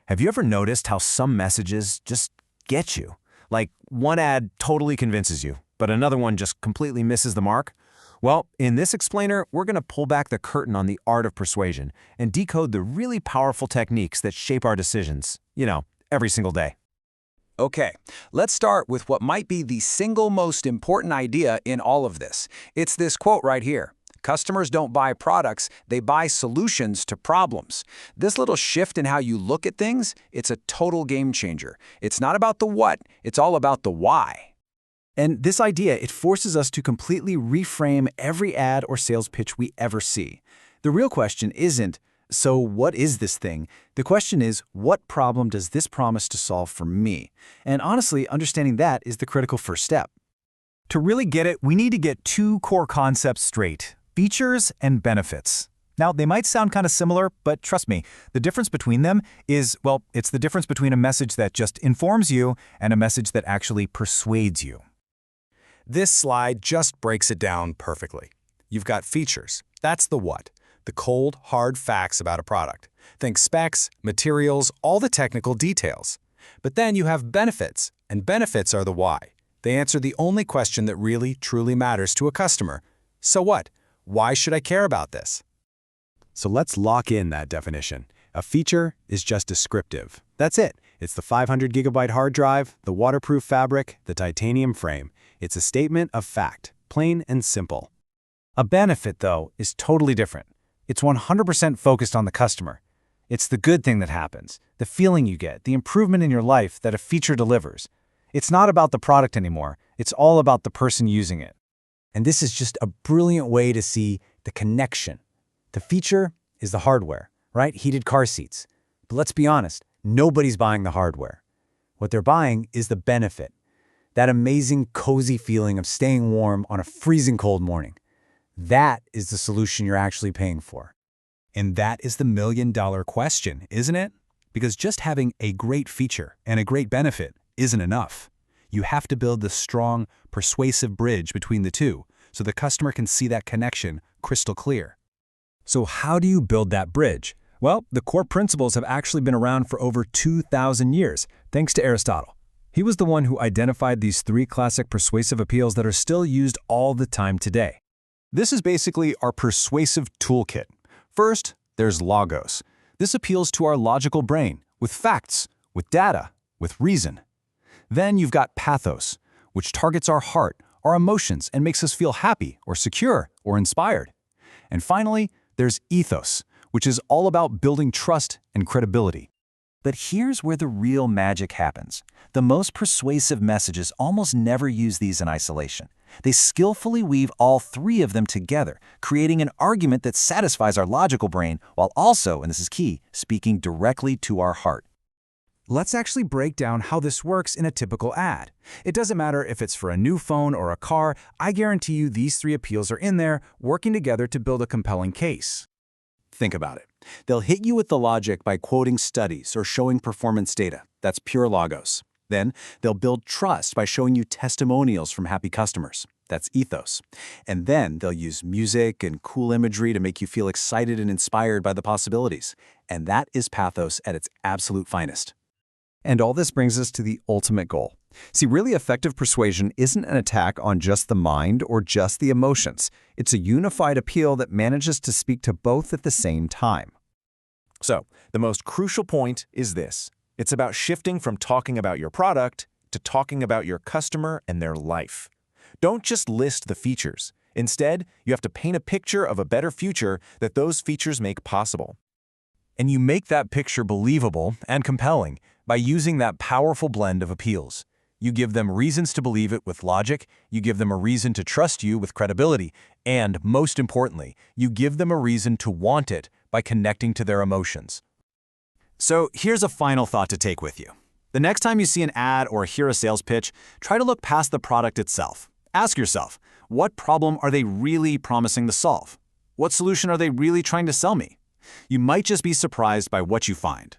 Have you ever noticed how some messages just get you? Like one ad totally convinces you, but another one just completely misses the mark? Well, in this explainer, we're going to pull back the curtain on the art of persuasion and decode the really powerful techniques that shape our decisions, every single day. Okay, let's start with what might be the single most important idea in all of this. It's this quote right here. Customers don't buy products, they buy solutions to problems. This little shift in how you look at things, it's a total game changer. It's not about the what, it's all about the why. And this idea, it forces us to completely reframe every ad or sales pitch we ever see. The real question isn't, so what is this thing? The question is, what problem does this promise to solve for me? And honestly, understanding that is the critical first step. To really get it, we need to get two core concepts straight: features and benefits. Now, they might sound kind of similar, but trust me, the difference between them is, well, it's the difference between a message that just informs you and a message that actually persuades you. This slide just breaks it down perfectly. You've got features. That's the what. The cold, hard facts about a product. Think specs, materials, all the technical details. But then you have benefits, and benefits are the why. They answer the only question that really, truly matters to a customer. So what? Why should I care about this? So let's lock in that definition. A feature is just descriptive. That's it. It's the 500-gigabyte hard drive, the waterproof fabric, the titanium frame. It's a statement of fact, plain and simple. A benefit, though, is totally different. It's 100% focused on the customer. It's the good thing that happens, the feeling you get, the improvement in your life that a feature delivers. It's not about the product anymore. It's all about the person using it. And this is just a brilliant way to see the connection. The feature is the hardware, right? Heated car seats. But let's be honest, nobody's buying the hardware. What they're buying is the benefit. That amazing, cozy feeling of staying warm on a freezing cold morning. That is the solution you're actually paying for. And that is the million-dollar question, isn't it? Because just having a great feature and a great benefit isn't enough. You have to build the strong, persuasive bridge between the two so the customer can see that connection crystal clear. So how do you build that bridge? Well, the core principles have actually been around for over 2,000 years, thanks to Aristotle. He was the one who identified these three classic persuasive appeals that are still used all the time today. This is basically our persuasive toolkit. First, there's logos. This appeals to our logical brain, with facts, with data, with reason. Then you've got pathos, which targets our heart, our emotions, and makes us feel happy or secure or inspired. And finally, there's ethos, which is all about building trust and credibility. But here's where the real magic happens. The most persuasive messages almost never use these in isolation. They skillfully weave all three of them together, creating an argument that satisfies our logical brain while also, and this is key, speaking directly to our heart. Let's actually break down how this works in a typical ad. It doesn't matter if it's for a new phone or a car, I guarantee you these three appeals are in there, working together to build a compelling case. Think about it. They'll hit you with the logic by quoting studies or showing performance data. That's pure logos. Then they'll build trust by showing you testimonials from happy customers. That's ethos. And then they'll use music and cool imagery to make you feel excited and inspired by the possibilities. And that is pathos at its absolute finest. And all this brings us to the ultimate goal. See, really effective persuasion isn't an attack on just the mind or just the emotions. It's a unified appeal that manages to speak to both at the same time. So, the most crucial point is this. It's about shifting from talking about your product to talking about your customer and their life. Don't just list the features. Instead, you have to paint a picture of a better future that those features make possible. And you make that picture believable and compelling by using that powerful blend of appeals. You give them reasons to believe it with logic, you give them a reason to trust you with credibility, and, most importantly, you give them a reason to want it by connecting to their emotions. So here's a final thought to take with you. The next time you see an ad or hear a sales pitch, try to look past the product itself. Ask yourself, what problem are they really promising to solve? What solution are they really trying to sell me? You might just be surprised by what you find.